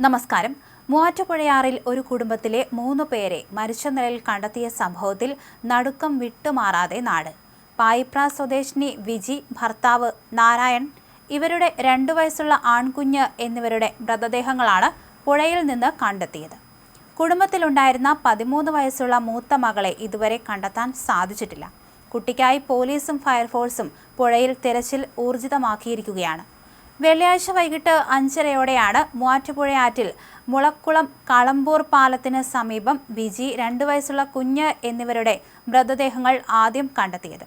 നമസ്കാരം. മൂവാറ്റുപുഴയാറിൽ ഒരു കുടുംബത്തിലെ 3 പേരെ മരിച്ച നിലയിൽ കണ്ടെത്തിയ സംഭവത്തിൽ നടുക്കം വിട്ടുമാറാതെ നാട്. പായിപ്ര സ്വദേശിനി വിജി, ഭർത്താവ് നാരായൺ, ഇവരുടെ 2 വയസ്സുള്ള ആൺകുഞ്ഞ് എന്നിവരുടെ മൃതദേഹങ്ങളാണ് പുഴയിൽ നിന്ന് കണ്ടെത്തിയത്. കുടുംബത്തിലുണ്ടായിരുന്ന 13 വയസ്സുള്ള മൂത്ത മകളെ ഇതുവരെ കണ്ടെത്താൻ സാധിച്ചിട്ടില്ല. കുട്ടിക്കായി പോലീസും ഫയർഫോഴ്സും പുഴയിൽ തിരച്ചിൽ ഊർജിതമാക്കിയിരിക്കുകയാണ്. വെള്ളിയാഴ്ച വൈകിട്ട് 5:30-യോടെയാണ് മൂവാറ്റുപുഴയാറ്റിൽ മുളക്കുളം കളമ്പൂർ പാലത്തിന് സമീപം വിജി, 2 വയസ്സുള്ള കുഞ്ഞ് എന്നിവരുടെ മൃതദേഹങ്ങൾ ആദ്യം കണ്ടെത്തിയത്.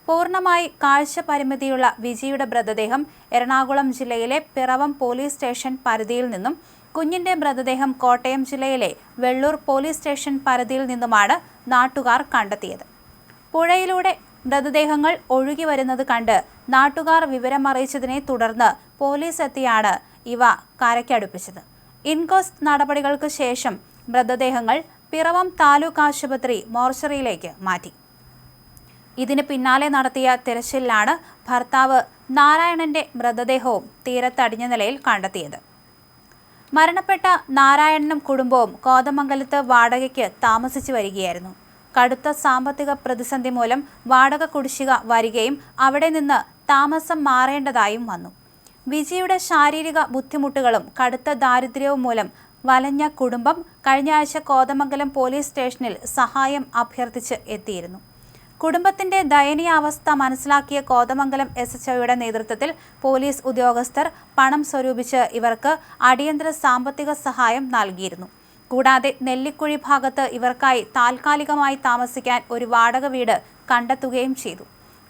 പൂർണ്ണമായി കാഴ്ച പരിമിതിയുള്ള വിജിയുടെ മൃതദേഹം എറണാകുളം ജില്ലയിലെ പിറവം പോലീസ് സ്റ്റേഷൻ പരിധിയിൽ നിന്നും, കുഞ്ഞിന്റെ മൃതദേഹം കോട്ടയം ജില്ലയിലെ വെള്ളൂർ പോലീസ് സ്റ്റേഷൻ പരിധിയിൽ നിന്നുമാണ് നാട്ടുകാർ കണ്ടെത്തിയത്. പുഴയിലൂടെ മൃതദേഹങ്ങൾ ഒഴുകി വരുന്നത് കണ്ട് നാട്ടുകാർ വിവരമറിയിച്ചതിനെ തുടർന്ന് പോലീസ് എത്തിയാണ് ഇവ കരയ്ക്കടുപ്പിച്ചത്. ഇൻക്വസ്റ്റ് നടപടികൾക്ക് ശേഷം മൃതദേഹങ്ങൾ പിറവം താലൂക്ക് ആശുപത്രി മോർച്ചറിയിലേക്ക് മാറ്റി. ഇതിന് പിന്നാലെ നടത്തിയ തിരച്ചിലിലാണ് ഭർത്താവ് നാരായണന്റെ മൃതദേഹവും തീരത്തടിഞ്ഞ നിലയിൽ കണ്ടെത്തിയത്. മരണപ്പെട്ട നാരായണനും കുടുംബവും കോതമംഗലത്ത് വാടകയ്ക്ക് താമസിച്ചു വരികയായിരുന്നു. കടുത്ത സാമ്പത്തിക പ്രതിസന്ധി മൂലം വാടക കുടിശ്ശിക വരികയും അവിടെ നിന്ന് താമസം മാറേണ്ടതായും വന്നു. വിജിയുടെ ശാരീരിക ബുദ്ധിമുട്ടുകളും കടുത്ത ദാരിദ്ര്യവും മൂലം വലഞ്ഞ കുടുംബം കഴിഞ്ഞ ആഴ്ച കോതമംഗലം പോലീസ് സ്റ്റേഷനിൽ സഹായം അഭ്യർത്ഥിച്ച് എത്തിയിരുന്നു. കുടുംബത്തിന്റെ ദയനീയാവസ്ഥ മനസ്സിലാക്കിയ കോതമംഗലം SHOയുടെ നേതൃത്വത്തിൽ പോലീസ് ഉദ്യോഗസ്ഥർ പണം സ്വരൂപിച്ച് ഇവർക്ക് അടിയന്തര സാമ്പത്തിക സഹായം നൽകിയിരുന്നു. കൂടാതെ നെല്ലിക്കുഴി ഭാഗത്ത് ഇവർക്കായി താൽക്കാലികമായി താമസിക്കാൻ ഒരു വാടക വീട് കണ്ടെത്തുകയും ചെയ്തു.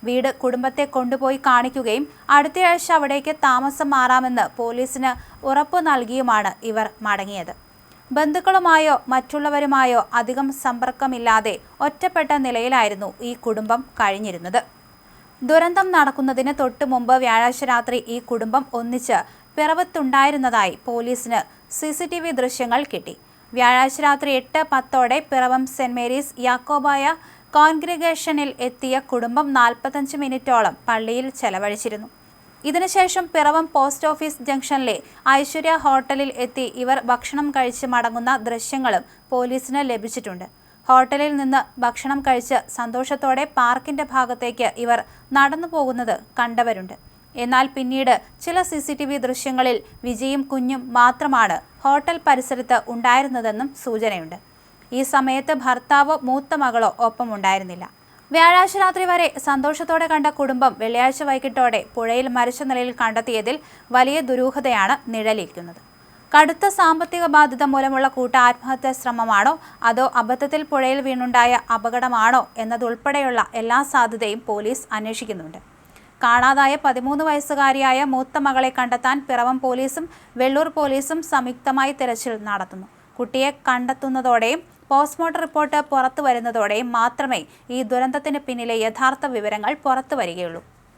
വീട് കുടുംബത്തെ കൊണ്ടുപോയി കാണിക്കുകയും അടുത്തയാഴ്ച അവിടേക്ക് താമസം മാറാമെന്ന് പോലീസിന് ഉറപ്പു നൽകിയുമാണ് ഇവർ മടങ്ങിയത്. ബന്ധുക്കളുമായോ മറ്റുള്ളവരുമായോ അധികം സമ്പർക്കമില്ലാതെ ഒറ്റപ്പെട്ട നിലയിലായിരുന്നു ഈ കുടുംബം കഴിഞ്ഞിരുന്നത്. ദുരന്തം നടക്കുന്നതിന് തൊട്ടു മുമ്പ് വ്യാഴാഴ്ച രാത്രി ഈ കുടുംബം ഒന്നിച്ച് പിറവത്തുണ്ടായിരുന്നതായി പോലീസിന് CCTV ദൃശ്യങ്ങൾ കിട്ടി. വ്യാഴാഴ്ച രാത്രി 8:10-ഓടെ പിറവം സെന്റ് മേരീസ് യാക്കോബായ കോൺഗ്രിഗേഷനിൽ എത്തിയ കുടുംബം 45 മിനിറ്റോളം പള്ളിയിൽ ചെലവഴിച്ചിരുന്നു. ഇതിനുശേഷം പിറവം പോസ്റ്റ് ഓഫീസ് ജംഗ്ഷനിലെ ഐശ്വര്യ ഹോട്ടലിൽ എത്തി ഇവർ ഭക്ഷണം കഴിച്ച് മടങ്ങുന്ന ദൃശ്യങ്ങളും പോലീസിന് ലഭിച്ചിട്ടുണ്ട്. ഹോട്ടലിൽ നിന്ന് ഭക്ഷണം കഴിച്ച് സന്തോഷത്തോടെ പാർക്കിന്റെ ഭാഗത്തേക്ക് ഇവർ നടന്നു പോകുന്നത് കണ്ടവരുണ്ട്. എന്നാൽ പിന്നീട് ചില CCTV ദൃശ്യങ്ങളിൽ വിജിയും കുഞ്ഞും മാത്രമാണ് ഹോട്ടൽ പരിസരത്ത് ഉണ്ടായിരുന്നതെന്നും സൂചനയുണ്ട്. ഈ സമയത്ത് ഭർത്താവോ മൂത്ത മകളോ ഒപ്പം ഉണ്ടായിരുന്നില്ല. വ്യാഴാഴ്ച രാത്രി വരെ സന്തോഷത്തോടെ കണ്ട കുടുംബം വെള്ളിയാഴ്ച വൈകിട്ടോടെ പുഴയിൽ മരിച്ച നിലയിൽ കണ്ടെത്തിയതിൽ വലിയ ദുരൂഹതയാണ് നിഴലിക്കുന്നത്. കടുത്ത സാമ്പത്തിക ബാധ്യത മൂലമുള്ള ആത്മഹത്യാ ശ്രമമാണോ അതോ അബദ്ധത്തിൽ പുഴയിൽ വീണുണ്ടായ അപകടമാണോ എന്നതുൾപ്പെടെയുള്ള എല്ലാ സാധ്യതയും പോലീസ് അന്വേഷിക്കുന്നുണ്ട്. കാണാതായ 13 വയസ്സുകാരിയായ മൂത്ത മകളെ കണ്ടെത്താൻ പിറവം പോലീസും വെള്ളൂർ പോലീസും സംയുക്തമായി തിരച്ചിൽ നടത്തുന്നു. കുട്ടിയെ കണ്ടെത്തുന്നതോടെയും പോസ്റ്റ്മോർട്ടം റിപ്പോർട്ട് പുറത്തു വരുന്നതോടെയും മാത്രമേ ഈ ദുരന്തത്തിന് പിന്നിലെ യഥാർത്ഥ വിവരങ്ങൾ പുറത്തു വരികയുള്ളൂ.